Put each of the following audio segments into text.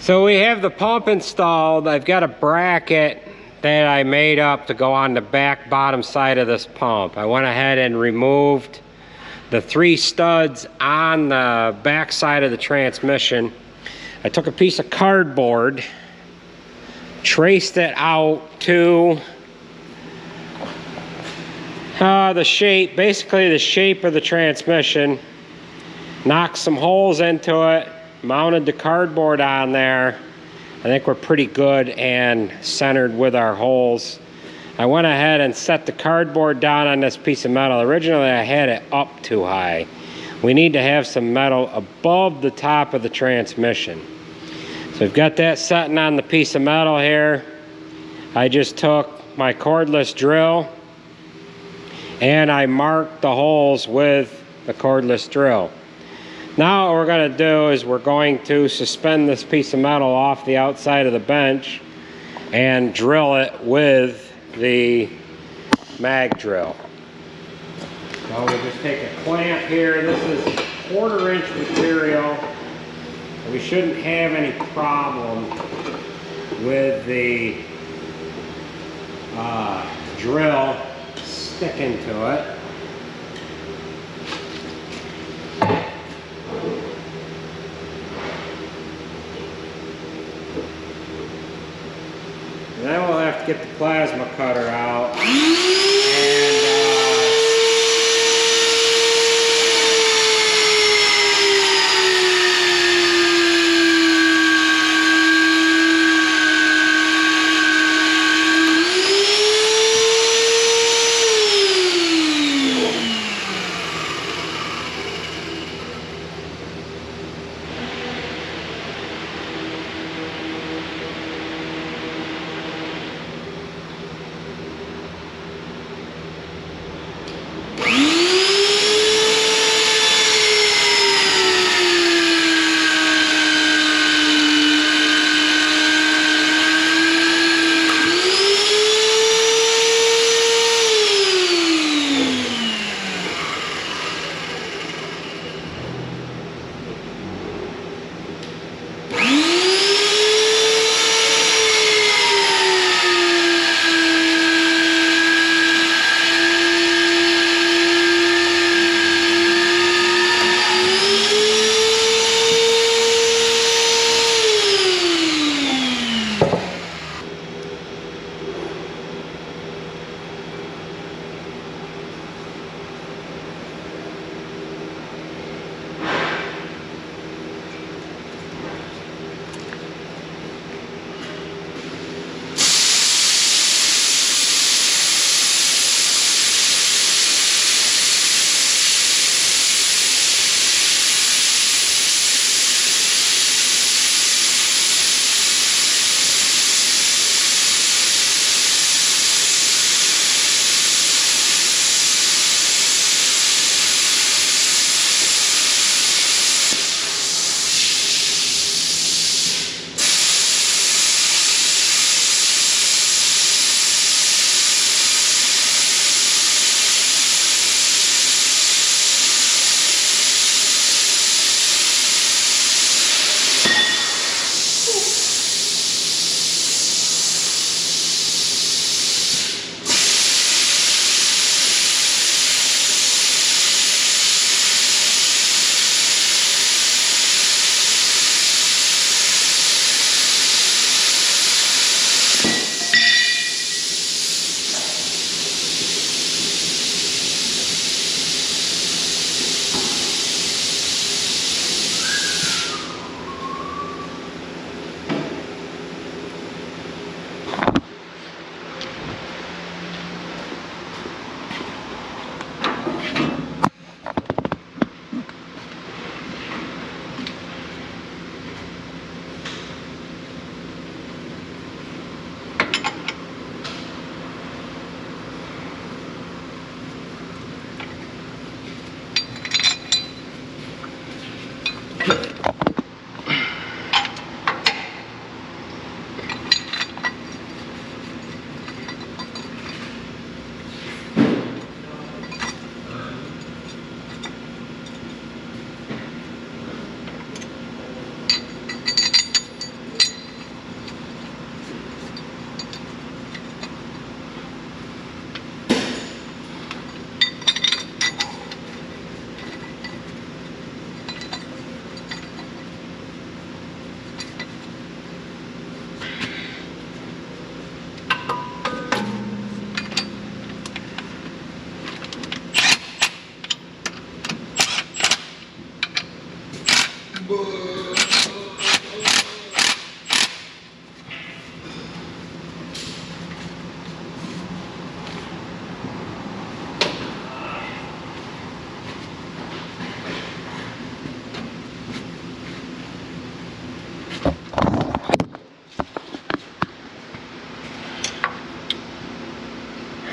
So we have the pump installed. I've got a bracket that I made up to go on the back bottom side of this pump. I went ahead and removed the 3 studs on the back side of the transmission. I took a piece of cardboard, traced it out to the shape, basically the shape of the transmission, knocked some holes into it, mounted the cardboard on there. I think we're pretty good and centered with our holes. I went ahead and set the cardboard down on this piece of metal. Originally I had it up too high. We need to have some metal above the top of the transmission. So we've got that setting on the piece of metal here. I just took my cordless drill and I marked the holes with the cordless drill. Now what we're going to do is we're going to suspend this piece of metal off the outside of the bench and drill it with the mag drill. So we'll just take a clamp here. This is 1/4 inch material. We shouldn't have any problem with the drill sticking to it. And then we'll have to get the plasma cutter out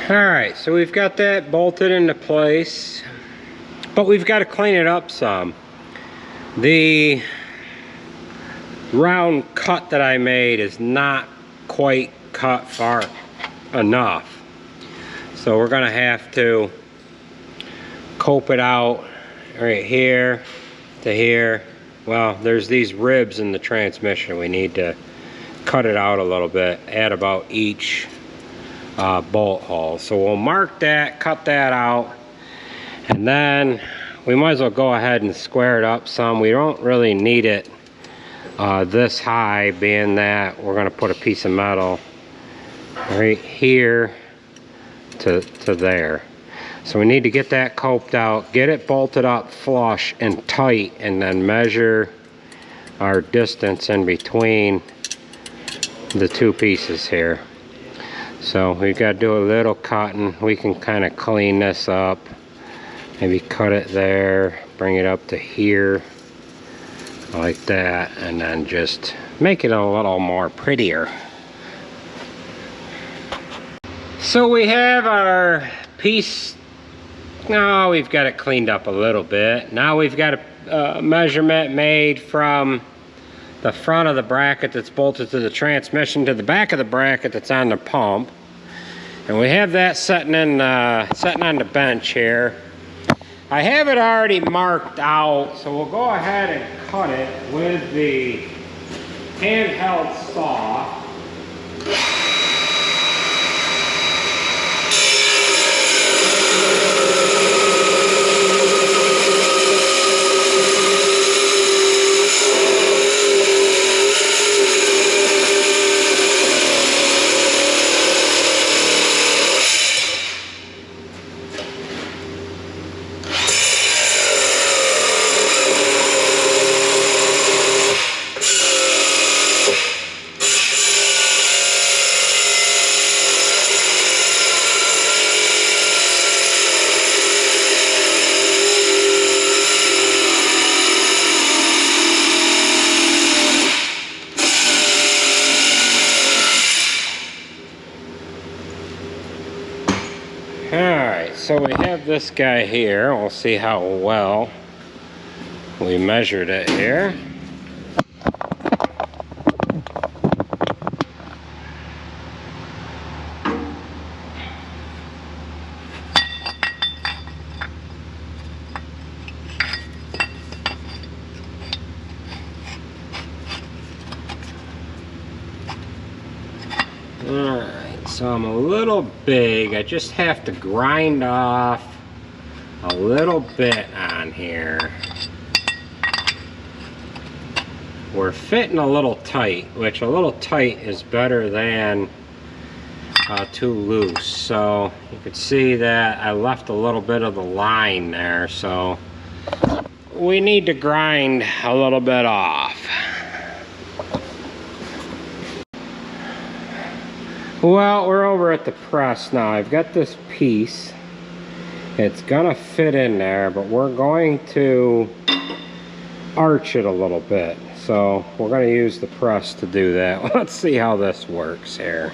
Alright, so we've got that bolted into place, but we've got to clean it up some. The round cut that I made is not quite cut far enough, so we're going to have to cope it out right here to here. Well, there's these ribs in the transmission. We need to cut it out a little bit at about each bolt hole. So we'll mark that, cut that out, and then we might as well go ahead and square it up some. We don't really need it this high, being that we're going to put a piece of metal right here to there. So we need to get that coped out, get it bolted up flush and tight, and then measure our distance in between the two pieces here. So we've got to do a little cutting. We can kind of clean this up, maybe cut it there, bring it up to here like that, and then just make it a little more prettier. So we have our piece. Now we've got it cleaned up a little bit. Now we've got a measurement made from the front of the bracket that's bolted to the transmission to the back of the bracket that's on the pump, and we have that sitting on the bench here. I have it already marked out, so we'll go ahead and cut it with the handheld saw. Alright, so we have this guy here. We'll see how well we measured it here. Alright, so I'm a little big. I just have to grind off a little bit on here. We're fitting a little tight, which a little tight is better than too loose. So you can see that I left a little bit of the line there, so we need to grind a little bit off. Well, we're over at the press now. I've got this piece. It's gonna fit in there, but we're going to arch it a little bit. So we're gonna use the press to do that. Let's see how this works here.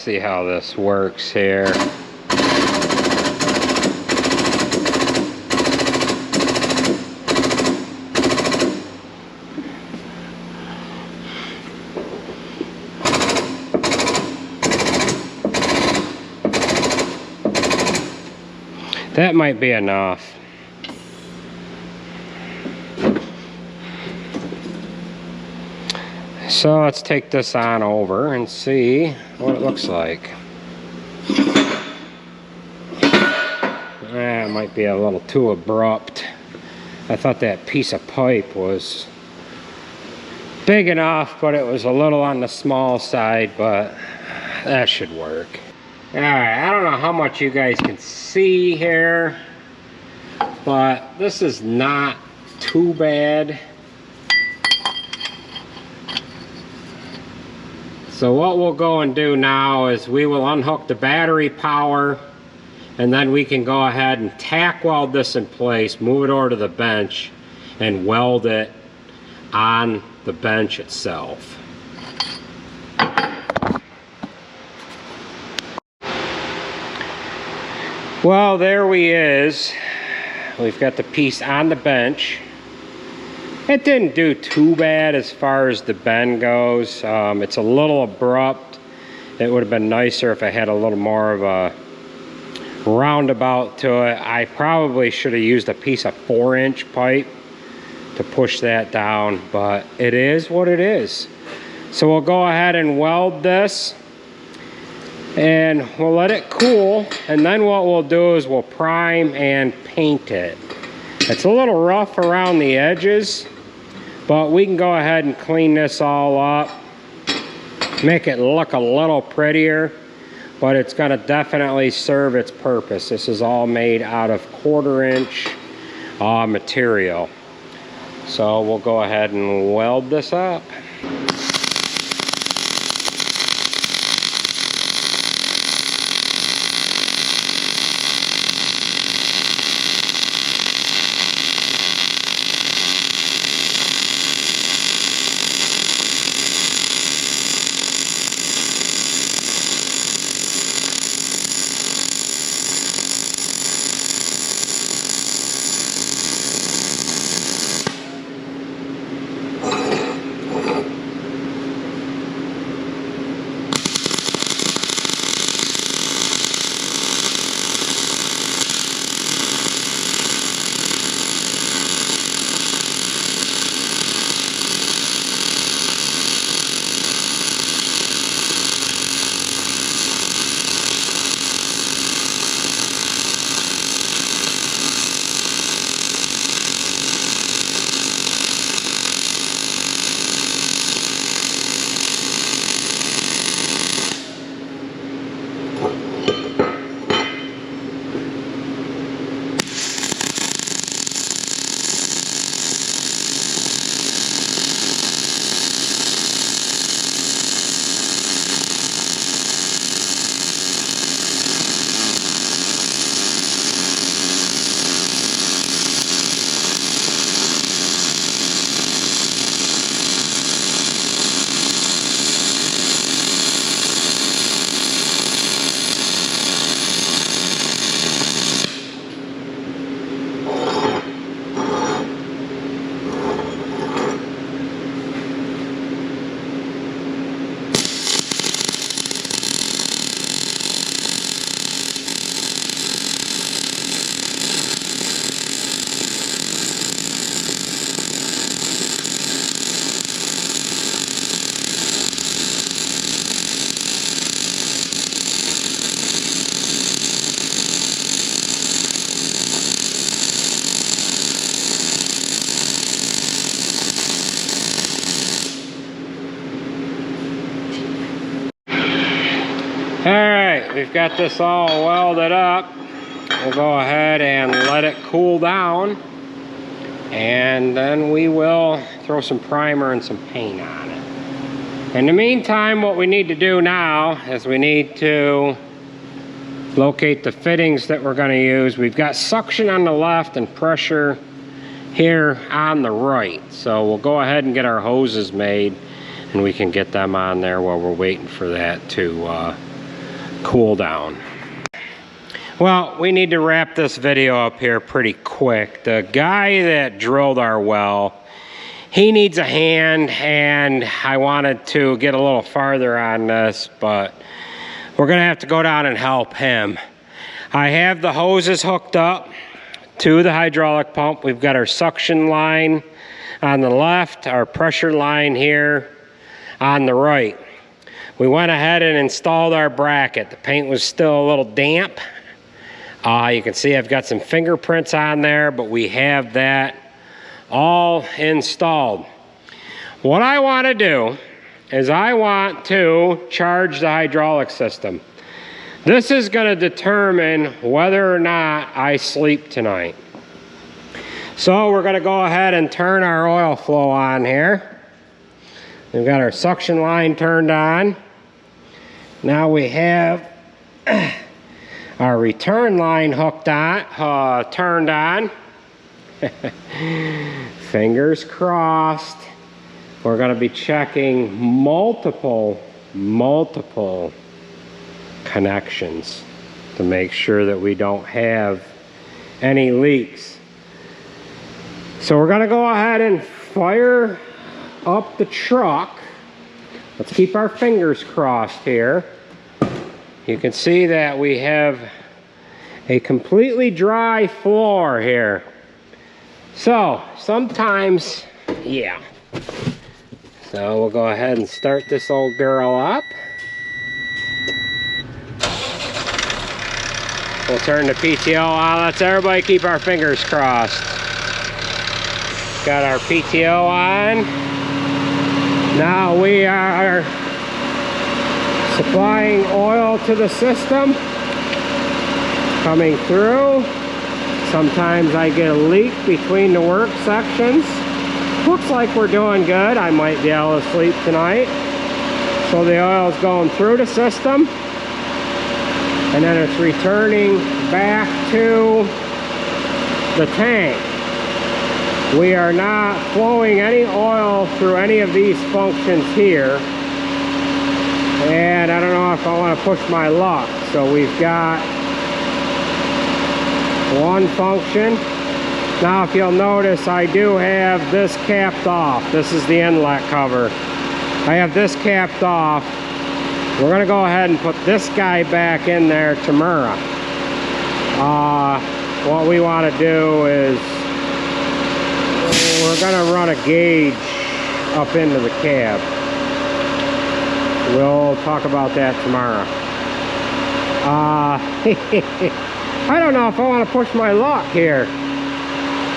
see how this works here. That might be enough. So let's take this on over and see what it looks like. It might be a little too abrupt. I thought that piece of pipe was big enough, but it was a little on the small side, but that should work. Alright, I don't know how much you guys can see here, but this is not too bad. So what we'll go and do now is we will unhook the battery power, and then we can go ahead and tack weld this in place, move it over to the bench, and weld it on the bench itself. Well, there we is. We've got the piece on the bench. It didn't do too bad as far as the bend goes. It's a little abrupt. It would have been nicer if I had a little more of a roundabout to it. I probably should have used a piece of 4-inch pipe to push that down, but it is what it is. So we'll go ahead and weld this, and we'll let it cool, and then what we'll do is we'll prime and paint it. It's a little rough around the edges, but we can go ahead and clean this all up, make it look a little prettier, but it's going to definitely serve its purpose. This is all made out of 1/4-inch material. So we'll go ahead and weld this up. Alright, we've got this all welded up. We'll go ahead and let it cool down, and then we will throw some primer and some paint on it. In the meantime, what we need to do now is we need to locate the fittings that we're going to use. We've got suction on the left and pressure here on the right. So we'll go ahead and get our hoses made, and we can get them on there while we're waiting for that to cool down. Well, we need to wrap this video up here pretty quick. The guy that drilled our well, he needs a hand, and I wanted to get a little farther on this, but we're gonna have to go down and help him. I have the hoses hooked up to the hydraulic pump. We've got our suction line on the left, our pressure line here on the right. We went ahead and installed our bracket. The paint was still a little damp. You can see I've got some fingerprints on there, but we have that all installed. What I want to do is I want to charge the hydraulic system. This is going to determine whether or not I sleep tonight. So we're going to go ahead and turn our oil flow on here. We've got our suction line turned on. Now we have our return line hooked on, turned on. Fingers crossed. We're going to be checking multiple connections to make sure that we don't have any leaks. So we're going to go ahead and fire up the truck. Let's keep our fingers crossed here. You can see that we have a completely dry floor here. So sometimes, yeah. So we'll go ahead and start this old girl up. We'll turn the PTO on. Let's everybody keep our fingers crossed. Got our PTO on. Now we are supplying oil to the system. Coming through. Sometimes I get a leak between the work sections. Looks like we're doing good. I might be able to sleep tonight. So the oil is going through the system, and then it's returning back to the tank. We are not flowing any oil through any of these functions here. And I don't know if I want to push my luck. So we've got one function. Now if you'll notice, I do have this capped off. This is the inlet cover. I have this capped off. We're going to go ahead and put this guy back in there tomorrow. What we want to do is we're going to run a gauge up into the cab. We'll talk about that tomorrow. I don't know if I want to push my luck here.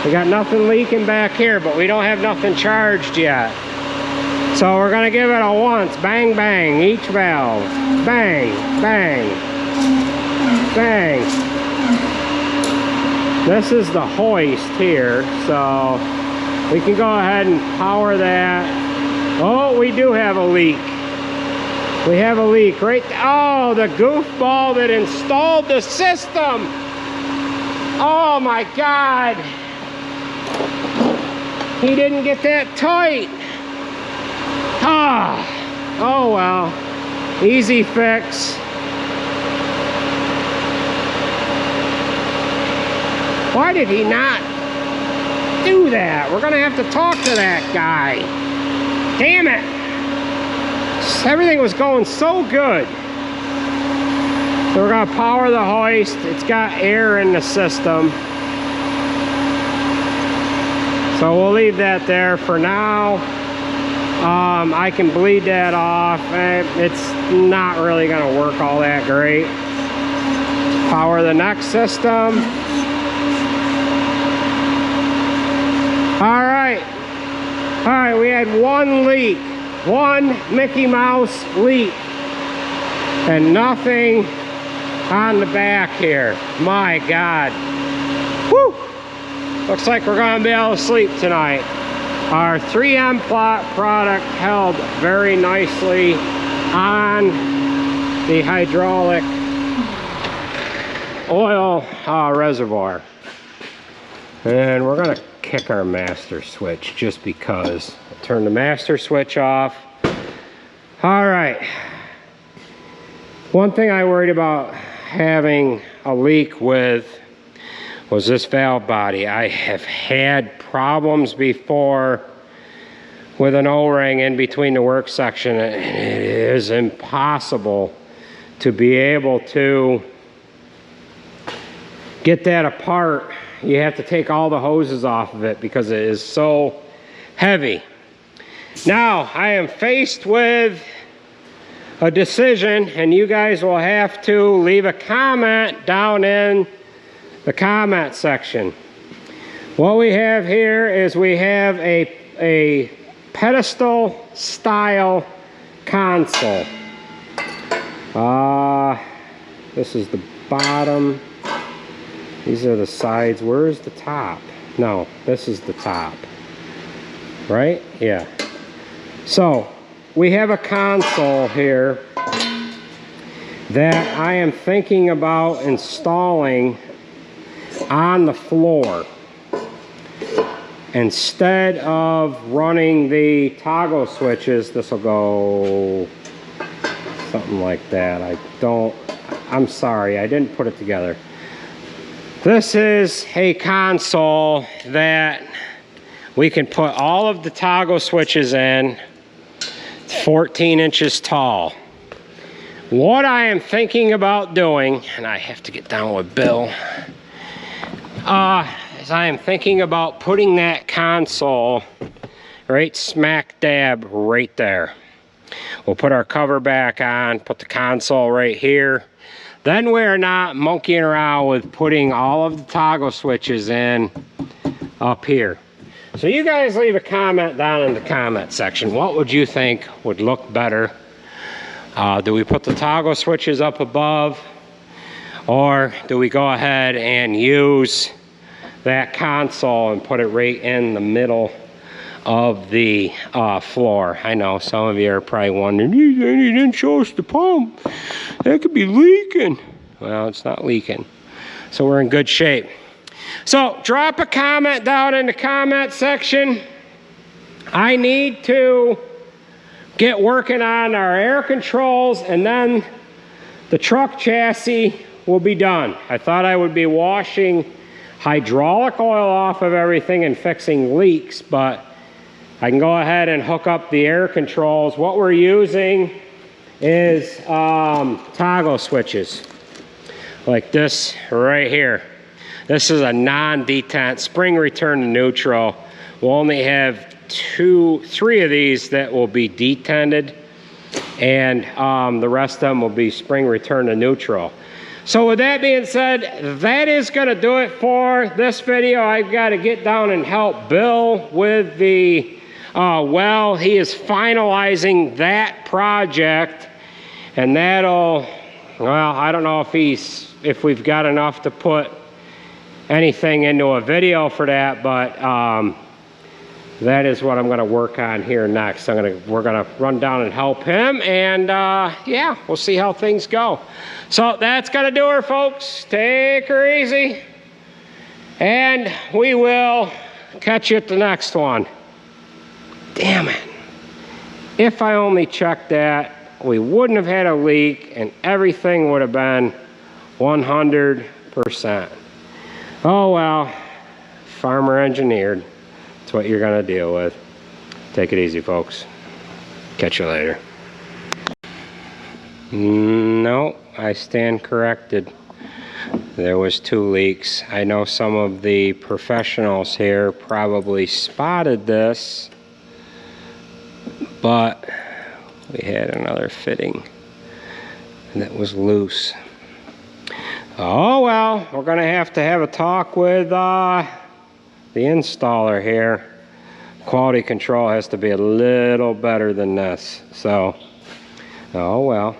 We got nothing leaking back here, but we don't have nothing charged yet. So we're going to give it a once. Bang, bang, each valve. Bang, bang, bang. This is the hoist here, so we can go ahead and power that. Oh, we do have a leak. We have a leak right there. Oh, the goofball that installed the system. Oh my God. He didn't get that tight. Ah, oh well. Easy fix. Why did he not do that? We're gonna have to talk to that guy. Damn it. Everything was going so good. So we're gonna power the hoist. It's got air in the system. So we'll leave that there for now. I can bleed that off. It's not really gonna work all that great. Power the next system. All right, we had one leak. One Mickey Mouse leak. And nothing on the back here. My God. Whew. Looks like we're gonna be able to sleep tonight. Our 3M product held very nicely on the hydraulic oil reservoir. And we're gonna kick our master switch just because. Turn the master switch off. All right. One thing I worried about having a leak with was this valve body. I have had problems before with an O-ring in between the work section. It is impossible to be able to get that apart. You have to take all the hoses off of it because it is so heavy. Now I am faced with a decision, and you guys will have to leave a comment down in the comment section. What we have here is we have a pedestal style console. This is the bottom. These are the sides. Where's the top? No, this is the top. Right? Yeah. So we have a console here that I am thinking about installing on the floor instead of running the toggle switches. This will go something like that. I'm sorry, I didn't put it together. This is a console that we can put all of the toggle switches in. It's 14 inches tall. What I am thinking about doing, and I have to get down with Bill, is I am thinking about putting that console right smack dab right there. We'll put our cover back on, put the console right here. Then we're not monkeying around with putting all of the toggle switches in up here. So you guys leave a comment down in the comment section. What would you think would look better? Do we put the toggle switches up above, or do we go ahead and use that console and put it right in the middle of the floor? I know some of you are probably wondering, you didn't show us the pump. That could be leaking. Well, it's not leaking. So we're in good shape. So drop a comment down in the comment section. I need to get working on our air controls, and then the truck chassis will be done. I thought I would be washing hydraulic oil off of everything and fixing leaks, but I can go ahead and hook up the air controls. What we're using is toggle switches like this right here. This is a non-detent spring return to neutral. We'll only have 3 of these that will be detented, and the rest of them will be spring return to neutral. So with that being said, that is going to do it for this video. I've got to get down and help Bill with the well. He is finalizing that project, and that'll, well, I don't know if we've got enough to put anything into a video for that, but that is what I'm going to work on here next. We're going to run down and help him, and yeah, we'll see how things go. So that's going to do her, folks. Take her easy, and we will catch you at the next one. Damn it. If I only checked that, we wouldn't have had a leak, and everything would have been 100%. Oh well, farmer engineered. That's what you're gonna deal with. Take it easy, folks. Catch you later. No, I stand corrected. There was 2 leaks. I know some of the professionals here probably spotted this, but we had another fitting that was loose. Oh well, we're gonna have a talk with the installer here. Quality control has to be a little better than this. So, oh well.